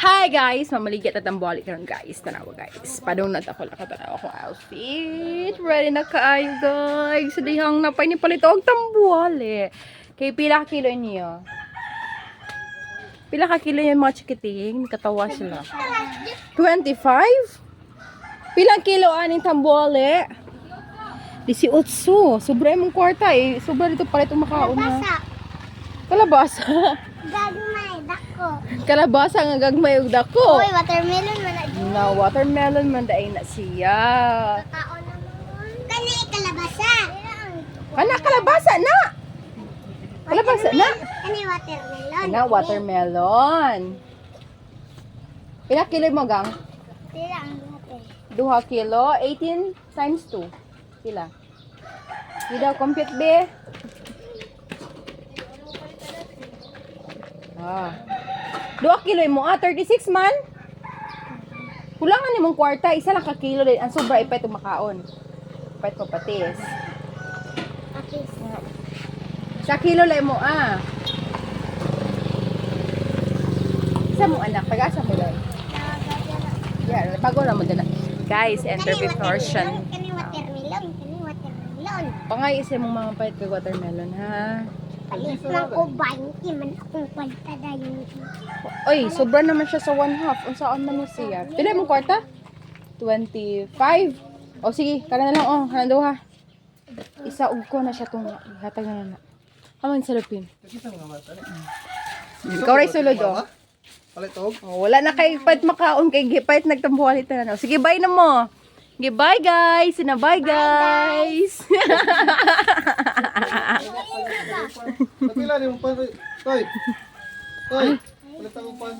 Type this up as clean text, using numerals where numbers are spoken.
Hi guys! Mamaligyan at ang balik karon guys. Tanawa guys. Padung na ako nakatanaw akong outfit. Ready na kaayo guys. Dihang napay ni palito og tambuali. Kay pila ka kilo niyo? Pila ka kilo yung mga chikiting? Katawa sila. 25? Pilang kilo aning tambuali? 18. Sobra mong kwarta eh. Sobra dito palito makaon na. Kalabasa. Gagmay, dako. Kalabasa nga gagmay og dako. Uy, watermelon man na dyan. Na watermelon man dai na siya. Kakaon naman. Kani kalabasa. Kana kalabasa na. Kalabasa na. Kani watermelon. Kana watermelon. Pila kilo mo gang? Tira ang water. 2 kilo, 18 times 2. Pila? Hindi compute be. Ah. 2 kilo mo 36 man. Kulangan nimong kwarta, isa lang ka kilo din. Ang sobra ipay makaon. Ipay ko patis. Okay. Sa kilo lang mo Isa mo anak, pag-asa mo lang. Yeah, bago na mo din. Guys, enter portion. Kani watermelon. Kani watermelon. Pangay isa mong mga pait kay watermelon ha. Alis lang ko 20 man akong kwenta dayon. Oy, sobra naman siya sa 1/2. Unsaan man mo siya? Pila mong kwarta? 25. O sige, kana na lang kana duha. Isa ug ko na siya tong hatag na na. Aman sa lupin. Ikaw ray sulod Palitog? wala na kay pait makaon kay gipait nagtambuhalit na. Sige, bye na mo. Sige, bye guys. Bye guys. Napila ni mo pa. Toy. Toy. Palitog mo pa.